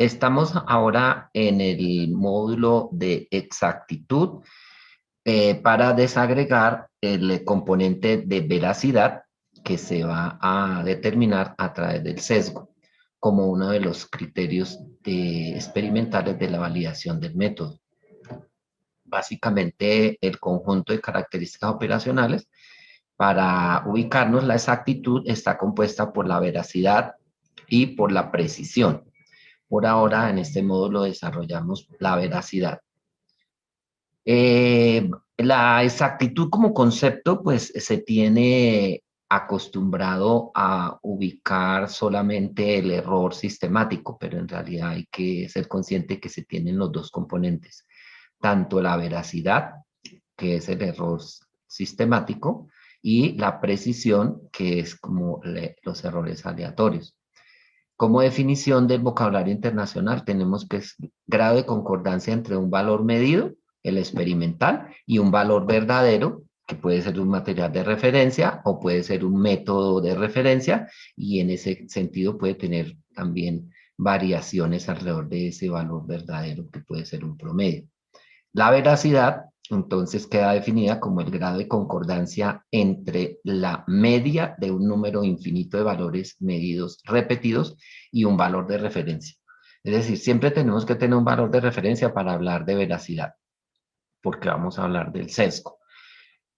Estamos ahora en el módulo de exactitud para desagregar el componente de veracidad que se va a determinar a través del sesgo como uno de los criterios experimentales de la validación del método. Básicamente, el conjunto de características operacionales para ubicarnos la exactitud está compuesta por la veracidad y por la precisión. Por ahora, en este módulo desarrollamos la veracidad. La exactitud como concepto, pues se tiene acostumbrado a ubicar solamente el error sistemático, pero en realidad hay que ser consciente que se tienen los dos componentes, tanto la veracidad, que es el error sistemático, y la precisión, que es como los errores aleatorios. Como definición del vocabulario internacional, tenemos que es grado de concordancia entre un valor medido, el experimental, y un valor verdadero, que puede ser un material de referencia o puede ser un método de referencia, y en ese sentido puede tener también variaciones alrededor de ese valor verdadero, que puede ser un promedio. La veracidad, entonces, queda definida como el grado de concordancia entre la media de un número infinito de valores medidos repetidos y un valor de referencia. Es decir, siempre tenemos que tener un valor de referencia para hablar de veracidad, porque vamos a hablar del sesgo.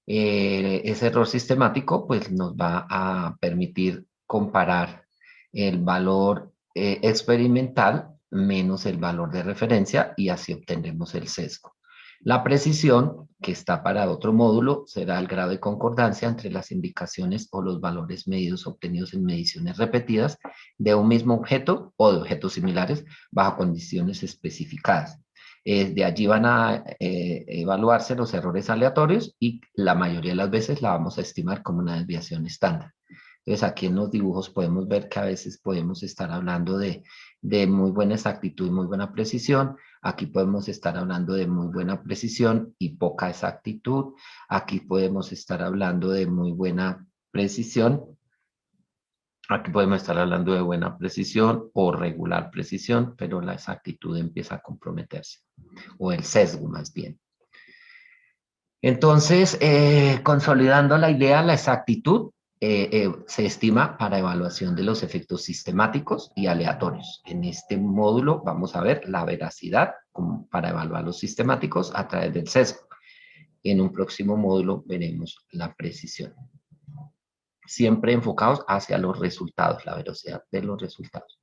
Ese error sistemático pues nos va a permitir comparar el valor experimental menos el valor de referencia y así obtendremos el sesgo. La precisión, que está para otro módulo, será el grado de concordancia entre las indicaciones o los valores medidos obtenidos en mediciones repetidas de un mismo objeto o de objetos similares bajo condiciones especificadas. De allí van a evaluarse los errores aleatorios y la mayoría de las veces la vamos a estimar como una desviación estándar. Entonces aquí en los dibujos podemos ver que a veces podemos estar hablando de muy buena exactitud y muy buena precisión. Aquí podemos estar hablando de muy buena precisión y poca exactitud. Aquí podemos estar hablando de muy buena precisión. Aquí podemos estar hablando de buena precisión o regular precisión, pero la exactitud empieza a comprometerse, o el sesgo más bien. Entonces, consolidando la idea, la exactitud se estima para evaluación de los efectos sistemáticos y aleatorios. En este módulo vamos a ver la veracidad para evaluar los sistemáticos a través del sesgo. En un próximo módulo veremos la precisión. Siempre enfocados hacia los resultados, la velocidad de los resultados.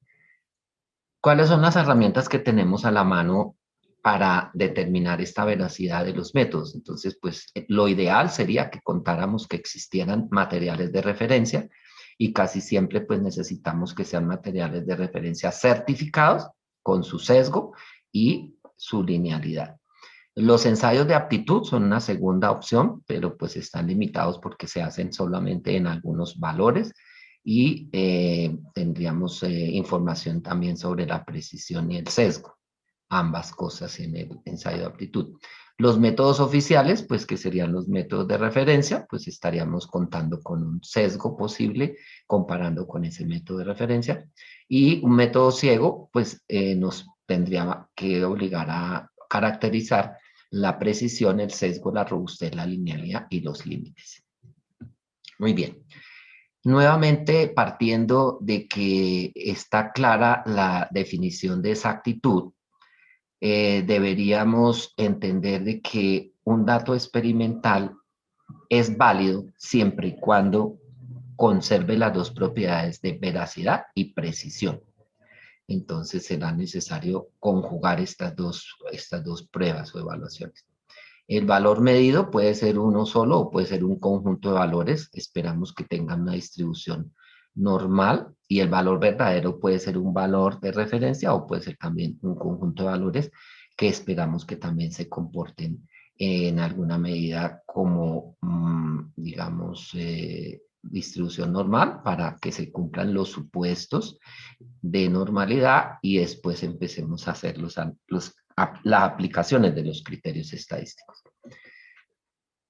¿Cuáles son las herramientas que tenemos a la mano para determinar esta veracidad de los métodos? Entonces, pues lo ideal sería que contáramos que existieran materiales de referencia y casi siempre pues necesitamos que sean materiales de referencia certificados con su sesgo y su linealidad. Los ensayos de aptitud son una segunda opción, pero pues están limitados porque se hacen solamente en algunos valores y tendríamos información también sobre la precisión y el sesgo, ambas cosas en el ensayo de aptitud. Los métodos oficiales, pues que serían los métodos de referencia, pues estaríamos contando con un sesgo posible comparando con ese método de referencia y un método ciego, pues nos tendría que obligar a caracterizar la precisión, el sesgo, la robustez, la linealidad y los límites. Muy bien. Nuevamente, partiendo de que está clara la definición de exactitud, deberíamos entender de que un dato experimental es válido siempre y cuando conserve las dos propiedades de veracidad y precisión. Entonces será necesario conjugar estas dos pruebas o evaluaciones. El valor medido puede ser uno solo o puede ser un conjunto de valores. Esperamos que tengan una distribución normal y el valor verdadero puede ser un valor de referencia o puede ser también un conjunto de valores que esperamos que también se comporten en alguna medida como, digamos, distribución normal para que se cumplan los supuestos de normalidad y después empecemos a hacer las aplicaciones de los criterios estadísticos.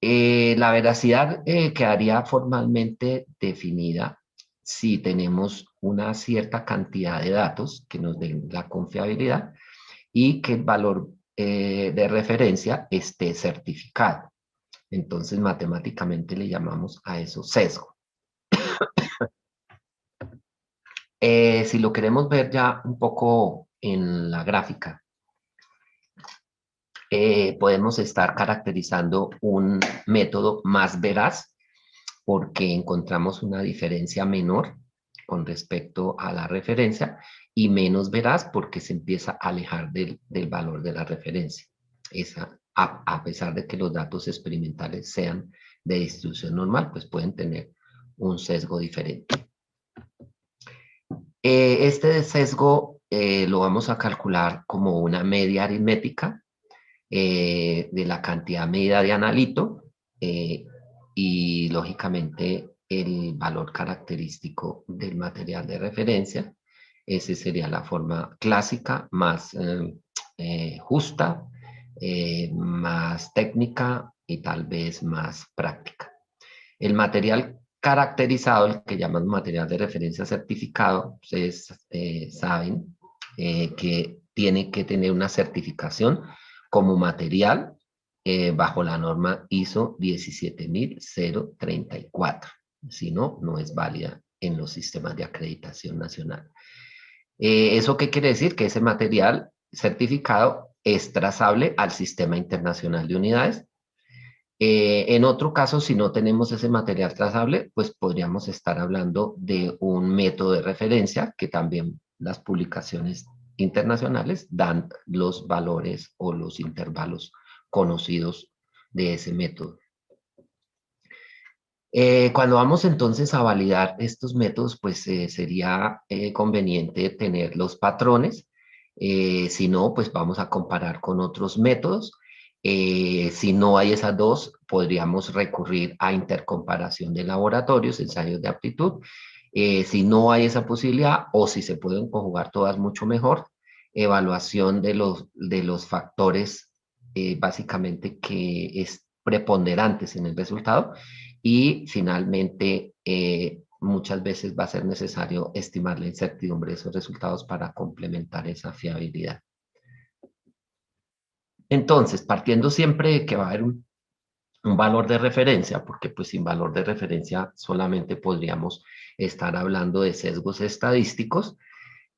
La veracidad quedaría formalmente definida si tenemos una cierta cantidad de datos que nos den la confiabilidad y que el valor de referencia esté certificado. Entonces, matemáticamente le llamamos a eso sesgo. Si lo queremos ver ya un poco en la gráfica, podemos estar caracterizando un método más veraz porque encontramos una diferencia menor con respecto a la referencia y menos veraz porque se empieza a alejar del valor de la referencia. A pesar de que los datos experimentales sean de distribución normal, pues pueden tener un sesgo diferente. Este sesgo lo vamos a calcular como una media aritmética de la cantidad medida de analito y lógicamente el valor característico del material de referencia. Esa sería la forma clásica, más justa, más técnica y tal vez más práctica. El material caracterizado, el que llaman material de referencia certificado, ustedes saben que tiene que tener una certificación como material bajo la norma ISO 17034. Si no, no es válida en los sistemas de acreditación nacional. ¿Eso qué quiere decir? Que ese material certificado es trazable al Sistema Internacional de Unidades. En otro caso, si no tenemos ese material trazable, pues podríamos estar hablando de un método de referencia que también las publicaciones internacionales dan los valores o los intervalos conocidos de ese método. Cuando vamos entonces a validar estos métodos, pues sería conveniente tener los patrones. Si no, pues vamos a comparar con otros métodos. Si no hay esas dos, podríamos recurrir a intercomparación de laboratorios, ensayos de aptitud. Si no hay esa posibilidad o si se pueden conjugar todas, mucho mejor. Evaluación de los factores básicamente que es preponderantes en el resultado y finalmente, muchas veces va a ser necesario estimar la incertidumbre de esos resultados para complementar esa fiabilidad. Entonces, partiendo siempre de que va a haber un valor de referencia, porque pues sin valor de referencia solamente podríamos estar hablando de sesgos estadísticos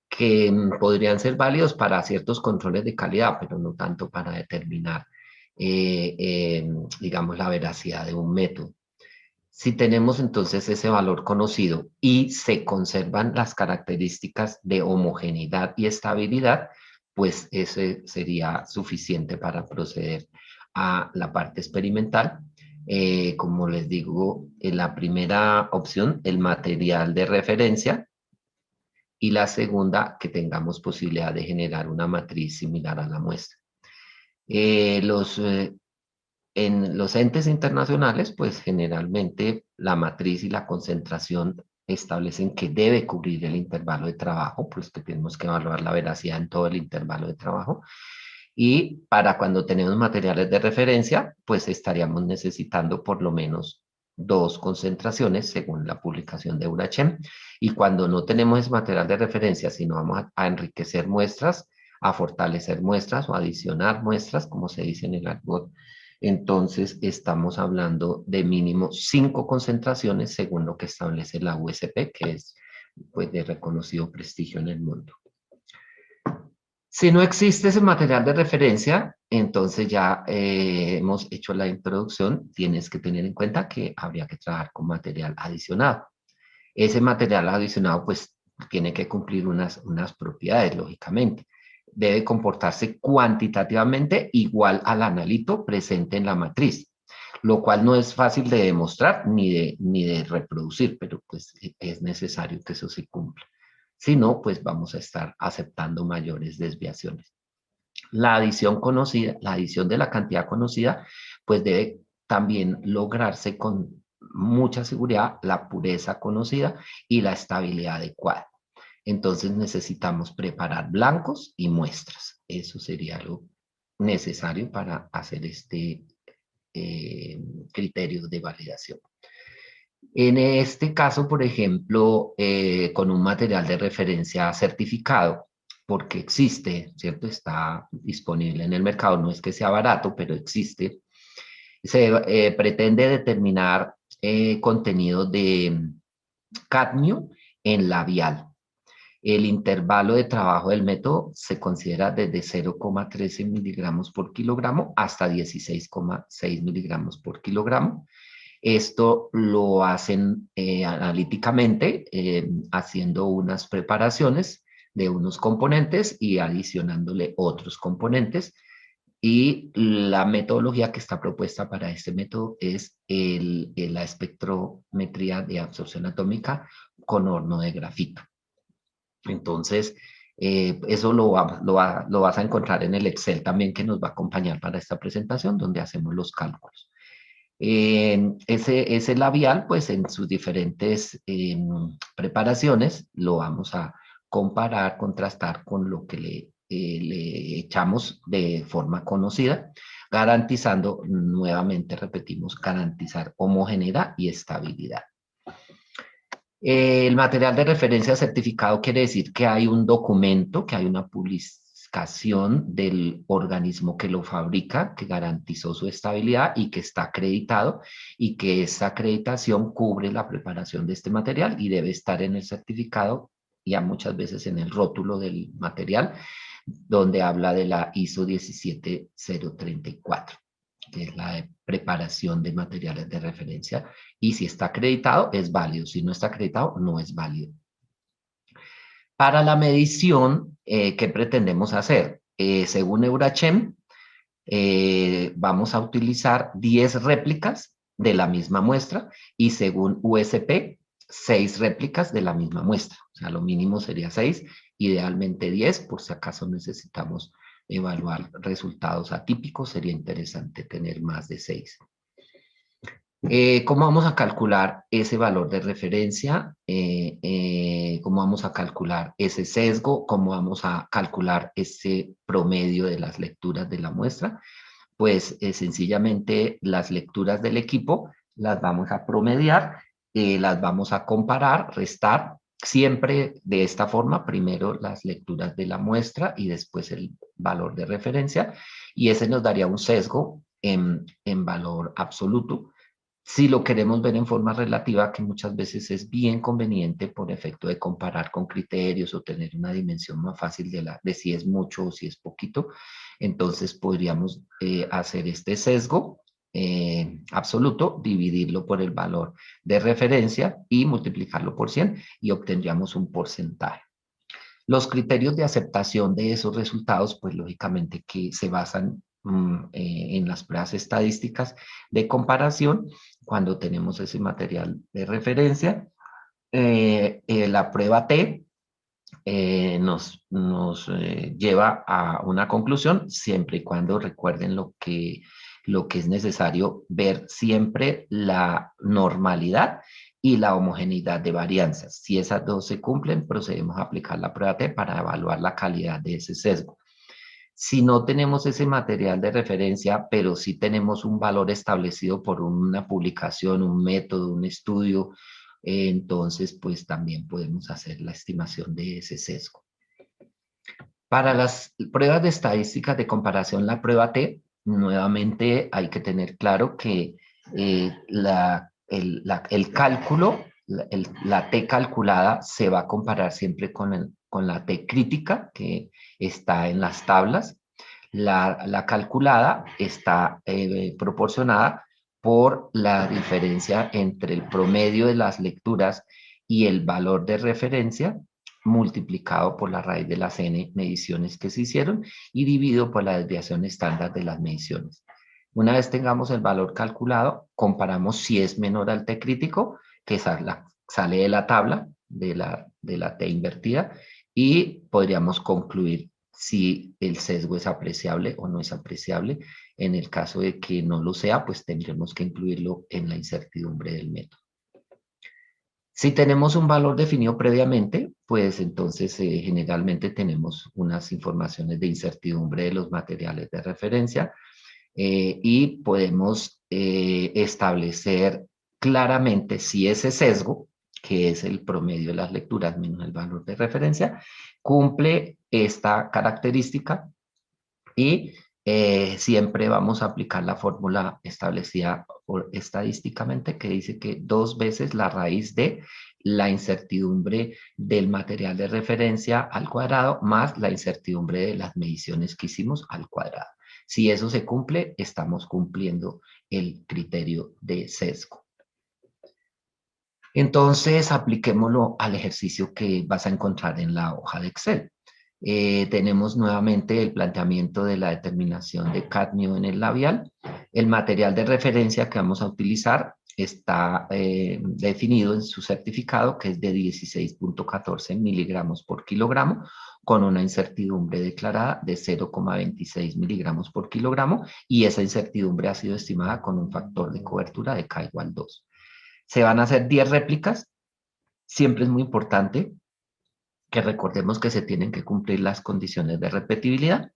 que podrían ser válidos para ciertos controles de calidad, pero no tanto para determinar, digamos, la veracidad de un método. Si tenemos entonces ese valor conocido y se conservan las características de homogeneidad y estabilidad, pues ese sería suficiente para proceder a la parte experimental. Como les digo, en la primera opción, el material de referencia, y la segunda, que tengamos posibilidad de generar una matriz similar a la muestra. En los entes internacionales, pues generalmente la matriz y la concentración establecen que debe cubrir el intervalo de trabajo, pues que tenemos que evaluar la veracidad en todo el intervalo de trabajo. Y para cuando tenemos materiales de referencia, pues estaríamos necesitando por lo menos dos concentraciones según la publicación de UNACHEM. Y cuando no tenemos ese material de referencia, sino vamos a enriquecer muestras, a fortalecer muestras o adicionar muestras, como se dice en el argot, entonces estamos hablando de mínimo 5 concentraciones según lo que establece la USP, que es pues, de reconocido prestigio en el mundo. Si no existe ese material de referencia, entonces ya hemos hecho la introducción, tienes que tener en cuenta que habría que trabajar con material adicionado. Ese material adicionado pues tiene que cumplir unas propiedades, lógicamente. Debe comportarse cuantitativamente igual al analito presente en la matriz, lo cual no es fácil de demostrar ni de reproducir, pero pues es necesario que eso se cumpla. Si no, pues vamos a estar aceptando mayores desviaciones. La adición conocida, la adición de la cantidad conocida, pues debe también lograrse con mucha seguridad la pureza conocida y la estabilidad adecuada. Entonces necesitamos preparar blancos y muestras. Eso sería lo necesario para hacer este criterio de validación. En este caso, por ejemplo, con un material de referencia certificado, porque existe, ¿cierto? Está disponible en el mercado, no es que sea barato, pero existe. Se pretende determinar contenido de cadmio en labial. El intervalo de trabajo del método se considera desde 0,13 miligramos por kilogramo hasta 16,6 miligramos por kilogramo. Esto lo hacen analíticamente, haciendo unas preparaciones de unos componentes y adicionándole otros componentes. Y la metodología que está propuesta para este método es la espectrometría de absorción atómica con horno de grafito. Entonces, eso lo vas a encontrar en el Excel también que nos va a acompañar para esta presentación, donde hacemos los cálculos. Ese labial, pues en sus diferentes preparaciones, lo vamos a comparar, contrastar con lo que le echamos de forma conocida, garantizando, nuevamente repetimos, garantizar homogeneidad y estabilidad. El material de referencia certificado quiere decir que hay un documento, que hay una publicación del organismo que lo fabrica, que garantizó su estabilidad y que está acreditado, y que esa acreditación cubre la preparación de este material y debe estar en el certificado, ya muchas veces en el rótulo del material, donde habla de la ISO 17034, que es la de preparación de materiales de referencia, y si está acreditado es válido, si no está acreditado no es válido. Para la medición, ¿qué pretendemos hacer? Según Eurachem, vamos a utilizar 10 réplicas de la misma muestra, y según USP, 6 réplicas de la misma muestra. O sea, lo mínimo sería 6, idealmente 10, por si acaso necesitamos evaluar resultados atípicos, sería interesante tener más de 6. ¿Cómo vamos a calcular ese valor de referencia? ¿Cómo vamos a calcular ese sesgo? ¿Cómo vamos a calcular ese promedio de las lecturas de la muestra? Pues sencillamente las lecturas del equipo las vamos a promediar, las vamos a comparar, restar, siempre de esta forma, primero las lecturas de la muestra y después el valor de referencia, y ese nos daría un sesgo en valor absoluto. Si lo queremos ver en forma relativa, que muchas veces es bien conveniente por efecto de comparar con criterios o tener una dimensión más fácil de si es mucho o si es poquito, entonces podríamos hacer este sesgo absoluto, dividirlo por el valor de referencia y multiplicarlo por 100 y obtendríamos un porcentaje. Los criterios de aceptación de esos resultados, pues lógicamente que se basan en las pruebas estadísticas de comparación cuando tenemos ese material de referencia. La prueba T nos lleva a una conclusión, siempre y cuando recuerden lo que es necesario ver siempre la normalidad y la homogeneidad de varianzas. Si esas dos se cumplen, procedemos a aplicar la prueba T para evaluar la calidad de ese sesgo. Si no tenemos ese material de referencia, pero sí tenemos un valor establecido por una publicación, un método, un estudio, entonces pues también podemos hacer la estimación de ese sesgo. Para las pruebas de estadísticas de comparación, la prueba T, nuevamente hay que tener claro que el cálculo, la T calculada se va a comparar siempre con la T crítica que está en las tablas. La calculada está proporcionada por la diferencia entre el promedio de las lecturas y el valor de referencia multiplicado por la raíz de las n mediciones que se hicieron y dividido por la desviación estándar de las mediciones. Una vez tengamos el valor calculado, comparamos si es menor al T crítico, que sale de la tabla de la T invertida, y podríamos concluir si el sesgo es apreciable o no es apreciable. En el caso de que no lo sea, pues tendremos que incluirlo en la incertidumbre del método. Si tenemos un valor definido previamente, pues entonces generalmente tenemos unas informaciones de incertidumbre de los materiales de referencia y podemos establecer claramente si ese sesgo, que es el promedio de las lecturas menos el valor de referencia, cumple esta característica y siempre vamos a aplicar la fórmula establecida estadísticamente que dice que 2 veces la raíz de la incertidumbre del material de referencia al cuadrado más la incertidumbre de las mediciones que hicimos al cuadrado. Si eso se cumple, estamos cumpliendo el criterio de sesgo. Entonces, apliquémoslo al ejercicio que vas a encontrar en la hoja de Excel. Tenemos nuevamente el planteamiento de la determinación de cadmio en el labial. El material de referencia que vamos a utilizar está definido en su certificado, que es de 16.14 miligramos por kilogramo, con una incertidumbre declarada de 0,26 miligramos por kilogramo, y esa incertidumbre ha sido estimada con un factor de cobertura de K igual 2. Se van a hacer 10 réplicas. Siempre es muy importante que recordemos que se tienen que cumplir las condiciones de repetibilidad.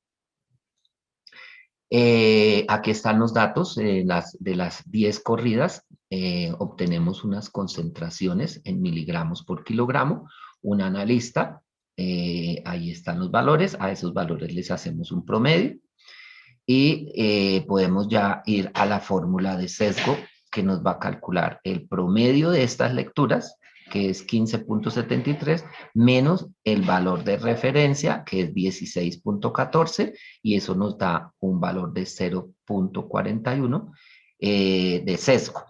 Aquí están los datos de las 10 corridas. Obtenemos unas concentraciones en miligramos por kilogramo. Un analista, ahí están los valores. A esos valores les hacemos un promedio. Y podemos ya ir a la fórmula de sesgo que nos va a calcular el promedio de estas lecturas, que es 15.73, menos el valor de referencia, que es 16.14, y eso nos da un valor de 0.41 de sesgo.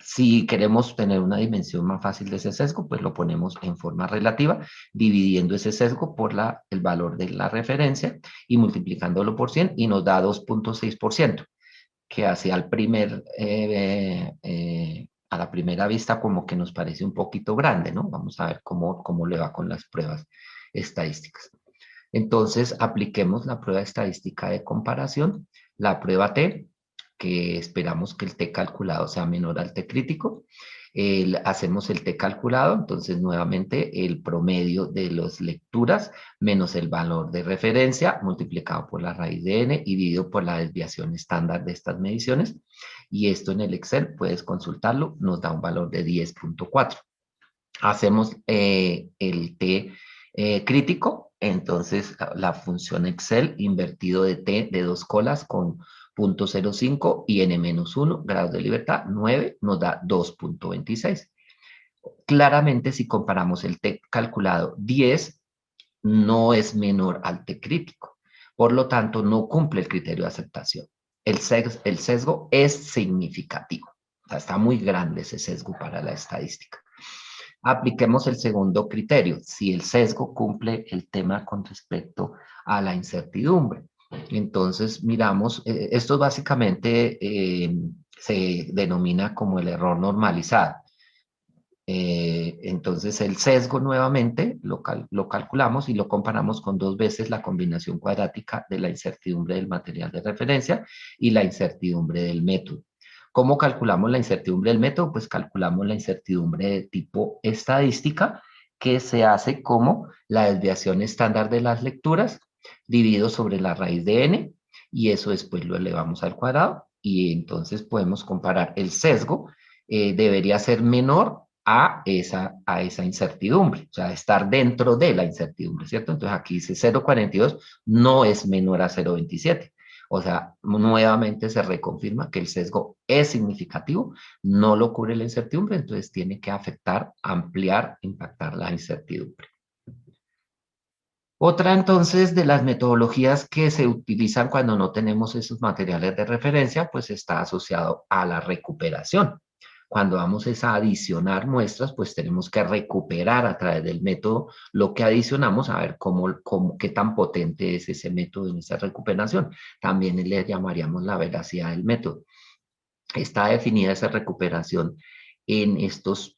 Si queremos tener una dimensión más fácil de ese sesgo, pues lo ponemos en forma relativa, dividiendo ese sesgo por el valor de la referencia y multiplicándolo por 100 y nos da 2.6%, que hacia a la primera vista como que nos parece un poquito grande, ¿no? Vamos a ver cómo le va con las pruebas estadísticas. Entonces, apliquemos la prueba estadística de comparación, la prueba T, que esperamos que el T calculado sea menor al T crítico. Hacemos el T calculado, entonces nuevamente el promedio de las lecturas menos el valor de referencia multiplicado por la raíz de n y dividido por la desviación estándar de estas mediciones. Y esto en el Excel, puedes consultarlo, nos da un valor de 10.4. Hacemos el T crítico, entonces la función Excel invertido de T de 2 colas con 0.05 y n-1 grados de libertad 9 nos da 2.26. Claramente si comparamos el T calculado 10 no es menor al T crítico, por lo tanto no cumple el criterio de aceptación. El sesgo es significativo, o sea, está muy grande ese sesgo para la estadística. Apliquemos el segundo criterio, si el sesgo cumple el tema con respecto a la incertidumbre. Entonces, miramos, esto básicamente se denomina como el error normalizado. Entonces, el sesgo nuevamente lo calculamos y lo comparamos con 2 veces la combinación cuadrática de la incertidumbre del material de referencia y la incertidumbre del método. ¿Cómo calculamos la incertidumbre del método? Pues calculamos la incertidumbre de tipo estadística, que se hace como la desviación estándar de las lecturas dividido sobre la raíz de n, y eso después lo elevamos al cuadrado, y entonces podemos comparar el sesgo, debería ser menor a esa incertidumbre, o sea, estar dentro de la incertidumbre, ¿cierto? Entonces aquí dice 0.42 no es menor a 0.27. O sea, nuevamente se reconfirma que el sesgo es significativo, no lo cubre la incertidumbre, entonces tiene que afectar, ampliar, impactar la incertidumbre. Otra entonces de las metodologías que se utilizan cuando no tenemos esos materiales de referencia, pues está asociado a la recuperación. Cuando vamos a adicionar muestras, pues tenemos que recuperar a través del método lo que adicionamos, a ver qué tan potente es ese método en esa recuperación. También le llamaríamos la veracidad del método. Está definida esa recuperación en estos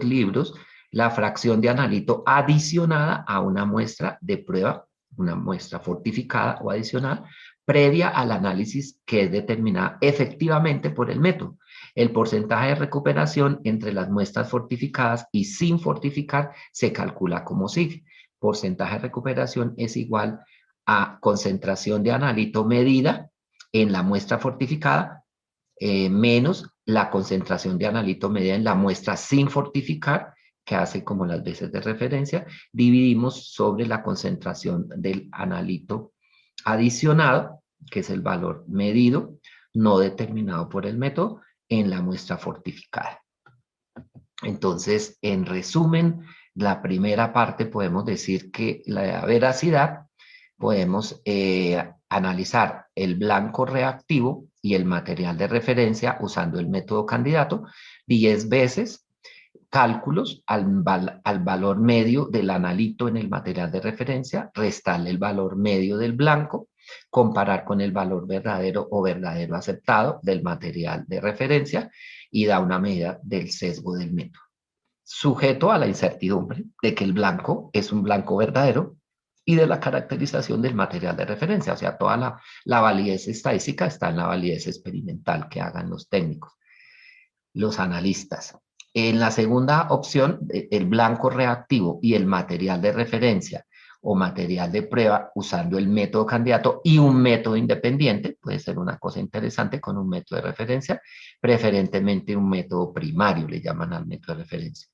libros, la fracción de analito adicionada a una muestra de prueba, una muestra fortificada o adicional, previa al análisis que es determinada efectivamente por el método. El porcentaje de recuperación entre las muestras fortificadas y sin fortificar se calcula como sigue. Porcentaje de recuperación es igual a concentración de analito medida en la muestra fortificada menos la concentración de analito medida en la muestra sin fortificar, que hace como las veces de referencia, dividimos sobre la concentración del analito adicionado, que es el valor medido, no determinado por el método, en la muestra fortificada. Entonces, en resumen, la primera parte podemos decir que la veracidad, podemos analizar el blanco reactivo y el material de referencia usando el método candidato 10 veces, cálculos al valor medio del analito en el material de referencia, restarle el valor medio del blanco, comparar con el valor verdadero o verdadero aceptado del material de referencia y da una medida del sesgo del método, sujeto a la incertidumbre de que el blanco es un blanco verdadero y de la caracterización del material de referencia. O sea, toda la validez estadística está en la validez experimental que hagan los técnicos, los analistas. En la segunda opción, el blanco reactivo y el material de referencia o material de prueba usando el método candidato y un método independiente, puede ser una cosa interesante con un método de referencia, preferentemente un método primario, le llaman al método de referencia.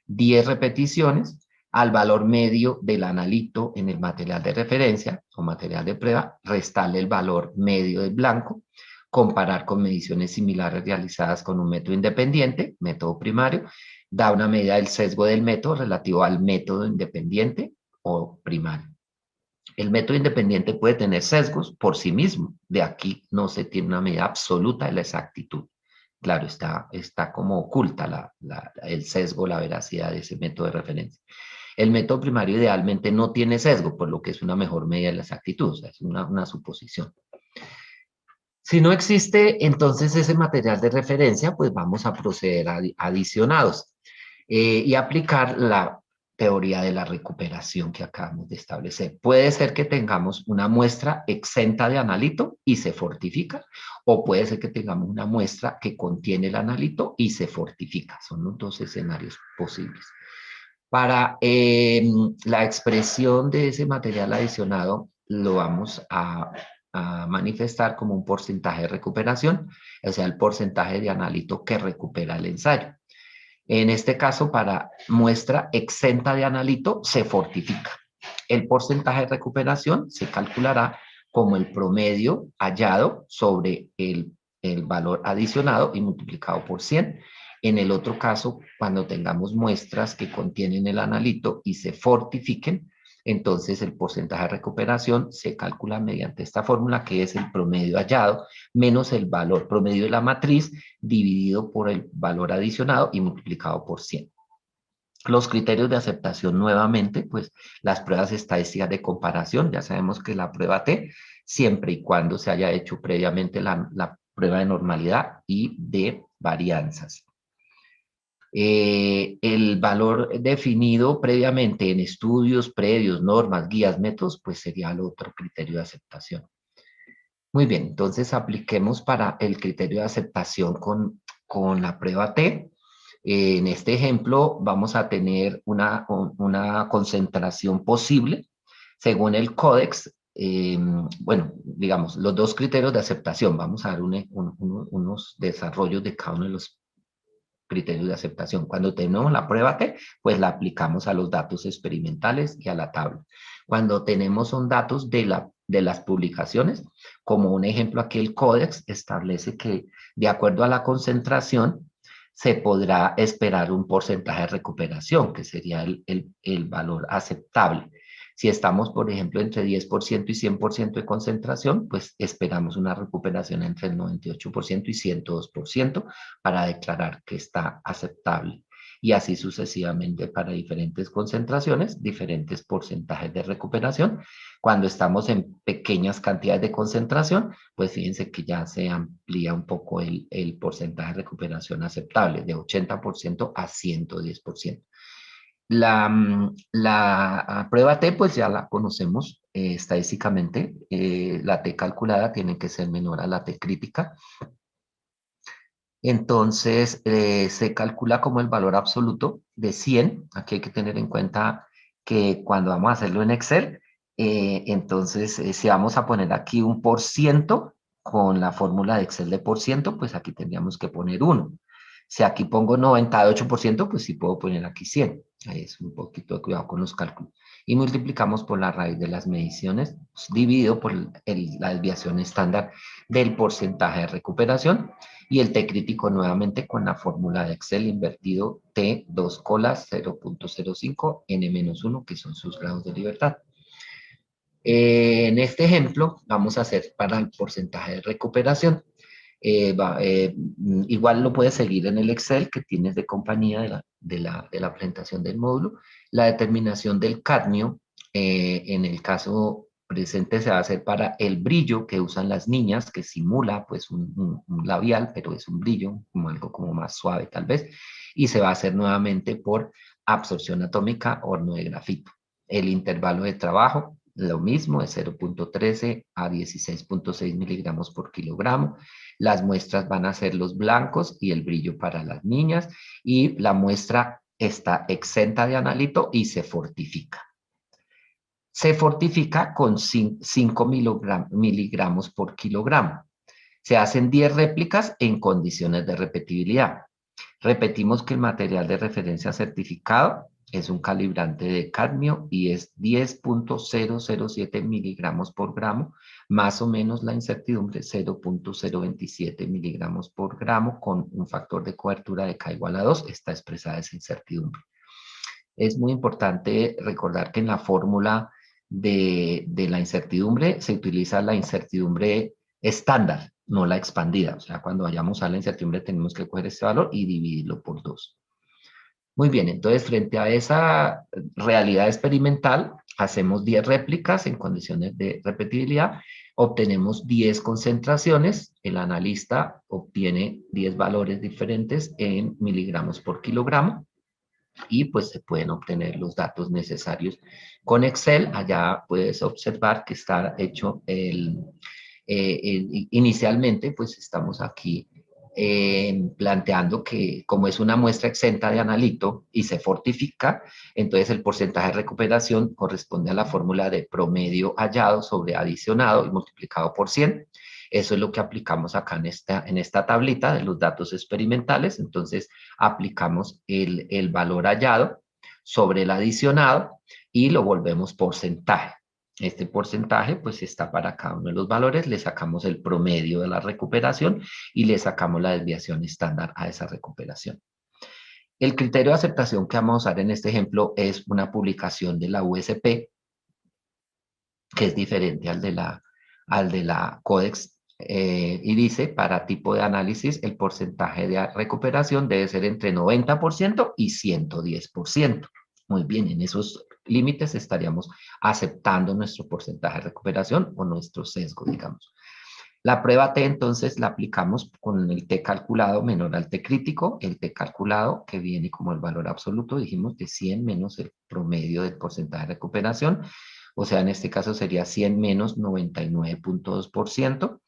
10 repeticiones al valor medio del analito en el material de referencia o material de prueba, restarle el valor medio del blanco, comparar con mediciones similares realizadas con un método independiente, método primario, da una medida del sesgo del método relativo al método independiente o primario. El método independiente puede tener sesgos por sí mismo, de aquí no se tiene una medida absoluta de la exactitud. Claro, está como oculta el sesgo, la veracidad de ese método de referencia. El método primario idealmente no tiene sesgo, por lo que es una mejor medida de la exactitud, o sea, es una suposición. Si no existe entonces ese material de referencia, pues vamos a proceder a adicionados y aplicar la teoría de la recuperación que acabamos de establecer. Puede ser que tengamos una muestra exenta de analito y se fortifica, o puede ser que tengamos una muestra que contiene el analito y se fortifica. Son los dos escenarios posibles. Para la expresión de ese material adicionado, lo vamos a manifestar como un porcentaje de recuperación, o sea, el porcentaje de analito que recupera el ensayo. En este caso, para muestra exenta de analito, se fortifica. El porcentaje de recuperación se calculará como el promedio hallado sobre el valor adicionado y multiplicado por 100. En el otro caso, cuando tengamos muestras que contienen el analito y se fortifiquen, entonces el porcentaje de recuperación se calcula mediante esta fórmula, que es el promedio hallado menos el valor promedio de la matriz dividido por el valor adicionado y multiplicado por 100. Los criterios de aceptación nuevamente, pues las pruebas estadísticas de comparación, ya sabemos que la prueba T, siempre y cuando se haya hecho previamente la prueba de normalidad y de varianzas. El valor definido previamente en estudios previos, normas, guías, métodos, pues sería el otro criterio de aceptación. Muy bien, entonces apliquemos para el criterio de aceptación con la prueba T. En este ejemplo vamos a tener una concentración posible según el códex. Bueno, digamos, los dos criterios de aceptación. Vamos a dar unos desarrollos de cada uno de los criterios de aceptación. Cuando tenemos la prueba T, pues la aplicamos a los datos experimentales y a la tabla. Cuando tenemos son datos de las publicaciones, como un ejemplo aquí el códex establece que de acuerdo a la concentración se podrá esperar un porcentaje de recuperación, que sería el valor aceptable. Si estamos, por ejemplo, entre 10% y 100% de concentración, pues esperamos una recuperación entre el 98% y 102% para declarar que está aceptable. Y así sucesivamente para diferentes concentraciones, diferentes porcentajes de recuperación. Cuando estamos en pequeñas cantidades de concentración, pues fíjense que ya se amplía un poco el porcentaje de recuperación aceptable, de 80% a 110%. La prueba T, pues ya la conocemos estadísticamente. La T calculada tiene que ser menor a la T crítica. Entonces, se calcula como el valor absoluto de 100. Aquí hay que tener en cuenta que cuando vamos a hacerlo en Excel, entonces, si vamos a poner aquí un por ciento, con la fórmula de Excel de por ciento, pues aquí tendríamos que poner 1. Si aquí pongo 98%, pues sí puedo poner aquí 100. Ahí es un poquito de cuidado con los cálculos. Y multiplicamos por la raíz de las mediciones, pues, dividido por la desviación estándar del porcentaje de recuperación. Y el T crítico nuevamente con la fórmula de Excel invertido T 2 colas 0.05 N-1, que son sus grados de libertad. En este ejemplo, vamos a hacer para el porcentaje de recuperación. Igual lo puedes seguir en el Excel que tienes de compañía de la presentación del módulo. La determinación del cadmio, en el caso presente se va a hacer para el brillo que usan las niñas, que simula pues un labial, pero es un brillo, como algo como más suave tal vez, y se va a hacer nuevamente por absorción atómica, horno de grafito. El intervalo de trabajo, lo mismo, de 0.13 a 16.6 miligramos por kilogramo. Las muestras van a ser los blancos y el brillo para las niñas, y la muestra está exenta de analito y se fortifica. Se fortifica con 5 miligramos por kilogramo. Se hacen 10 réplicas en condiciones de repetibilidad. Repetimos que el material de referencia certificado es un calibrante de cadmio y es 10.007 miligramos por gramo, más o menos la incertidumbre 0.027 miligramos por gramo, con un factor de cobertura de K igual a 2, está expresada esa incertidumbre. Es muy importante recordar que en la fórmula de la incertidumbre se utiliza la incertidumbre estándar, no la expandida. O sea, cuando vayamos a la incertidumbre tenemos que coger este valor y dividirlo por 2. Muy bien, entonces frente a esa realidad experimental, hacemos 10 réplicas en condiciones de repetibilidad, obtenemos 10 concentraciones, el analista obtiene 10 valores diferentes en miligramos por kilogramo, y pues se pueden obtener los datos necesarios con Excel. Allá puedes observar que está hecho inicialmente, pues estamos aquí planteando que como es una muestra exenta de analito y se fortifica, entonces el porcentaje de recuperación corresponde a la fórmula de promedio hallado sobre adicionado y multiplicado por 100. Eso es lo que aplicamos acá en esta tablita de los datos experimentales. Entonces aplicamos el valor hallado sobre el adicionado y lo volvemos porcentaje. Este porcentaje pues está para cada uno de los valores, le sacamos el promedio de la recuperación y le sacamos la desviación estándar a esa recuperación. El criterio de aceptación que vamos a usar en este ejemplo es una publicación de la USP, que es diferente al de la Codex, y dice, para tipo de análisis, el porcentaje de recuperación debe ser entre 90% y 110%. Muy bien, en esos límites estaríamos aceptando nuestro porcentaje de recuperación o nuestro sesgo, digamos. La prueba T entonces la aplicamos con el T calculado menor al T crítico, el T calculado que viene como el valor absoluto, dijimos, de 100 menos el promedio del porcentaje de recuperación, o sea, en este caso sería 100 menos 99.2%.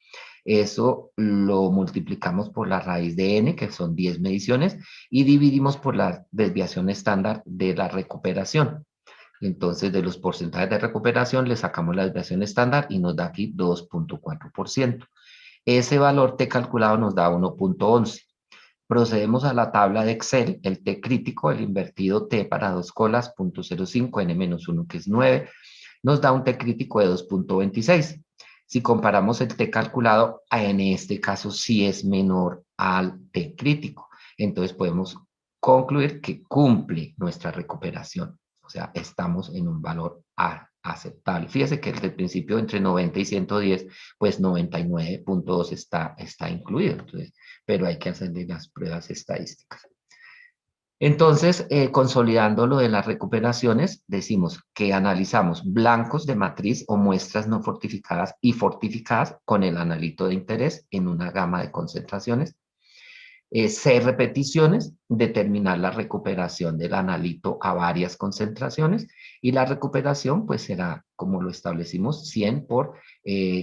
Eso lo multiplicamos por la raíz de n, que son 10 mediciones, y dividimos por la desviación estándar de la recuperación. Entonces, de los porcentajes de recuperación le sacamos la desviación estándar y nos da aquí 2.4%. Ese valor T calculado nos da 1.11. Procedemos a la tabla de Excel, el T crítico, el invertido T para 2 colas, 0.05, N-1 que es 9, nos da un T crítico de 2.26. Si comparamos el T calculado, en este caso sí es menor al T crítico. Entonces podemos concluir que cumple nuestra recuperación. O sea, estamos en un valor aceptable. Fíjese que desde el principio entre 90 y 110, pues 99.2 está incluido. Entonces, pero hay que hacerle las pruebas estadísticas. Entonces, consolidando lo de las recuperaciones, decimos que analizamos blancos de matriz o muestras no fortificadas y fortificadas con el analito de interés en una gama de concentraciones. 6 repeticiones, determinar la recuperación del analito a varias concentraciones, y la recuperación pues será, como lo establecimos, 100 por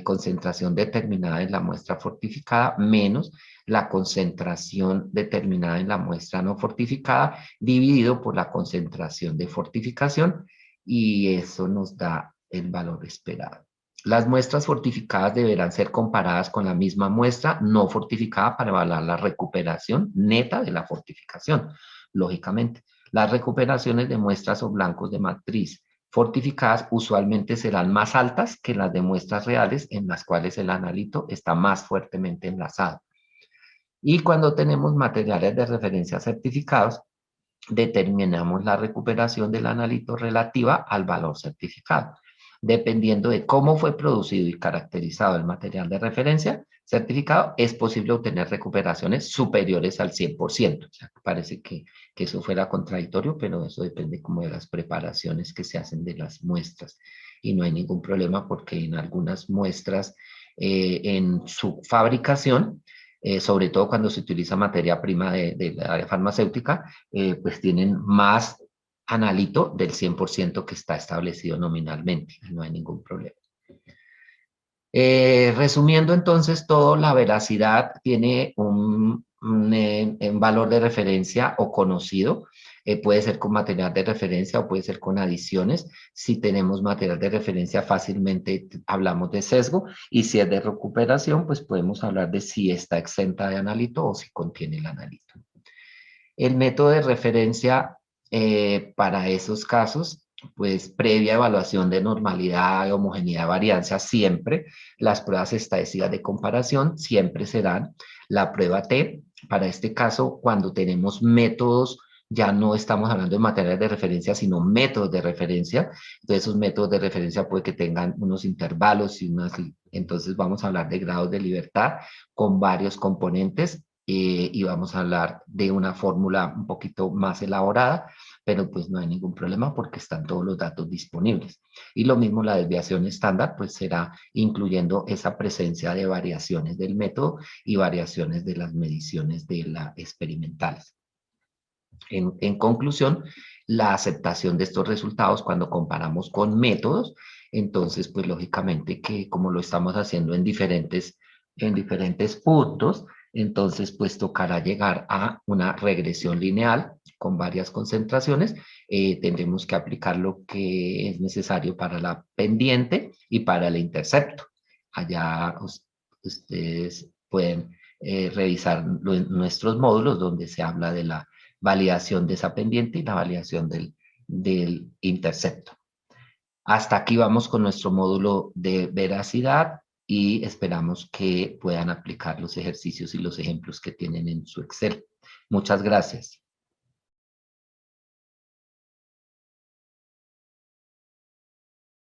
concentración determinada en la muestra fortificada menos la concentración determinada en la muestra no fortificada dividido por la concentración de fortificación, y eso nos da el valor esperado. Las muestras fortificadas deberán ser comparadas con la misma muestra no fortificada para evaluar la recuperación neta de la fortificación. Lógicamente, las recuperaciones de muestras o blancos de matriz fortificadas usualmente serán más altas que las de muestras reales en las cuales el analito está más fuertemente enlazado. Y cuando tenemos materiales de referencia certificados, determinamos la recuperación del analito relativa al valor certificado. Dependiendo de cómo fue producido y caracterizado el material de referencia certificado, es posible obtener recuperaciones superiores al 100%. O sea, parece que eso fuera contradictorio, pero eso depende como de las preparaciones que se hacen de las muestras. Y no hay ningún problema porque en algunas muestras, en su fabricación, sobre todo cuando se utiliza materia prima de la área farmacéutica, pues tienen más analito del 100% que está establecido nominalmente. No hay ningún problema. Resumiendo entonces todo, la veracidad tiene un valor de referencia o conocido. Puede ser con material de referencia o puede ser con adiciones. Si tenemos material de referencia, fácilmente hablamos de sesgo. Y si es de recuperación, pues podemos hablar de si está exenta de analito o si contiene el analito. El método de referencia para esos casos, pues previa evaluación de normalidad, homogeneidad, varianza, siempre las pruebas estadísticas de comparación siempre serán la prueba T. Para este caso, cuando tenemos métodos, ya no estamos hablando de materiales de referencia, sino métodos de referencia. Entonces, esos métodos de referencia puede que tengan unos intervalos y unas... Entonces, vamos a hablar de grados de libertad con varios componentes y vamos a hablar de una fórmula un poquito más elaborada, pero pues no hay ningún problema porque están todos los datos disponibles. Y lo mismo la desviación estándar, pues será incluyendo esa presencia de variaciones del método y variaciones de las mediciones de la experimentales. En conclusión, la aceptación de estos resultados cuando comparamos con métodos, entonces pues lógicamente que como lo estamos haciendo en diferentes puntos, entonces pues tocará llegar a una regresión lineal con varias concentraciones. Tendremos que aplicar lo que es necesario para la pendiente y para el intercepto. Allá ustedes pueden revisar nuestros módulos donde se habla de la validación de esa pendiente y la validación del intercepto. Hasta aquí vamos con nuestro módulo de veracidad y esperamos que puedan aplicar los ejercicios y los ejemplos que tienen en su Excel. Muchas gracias.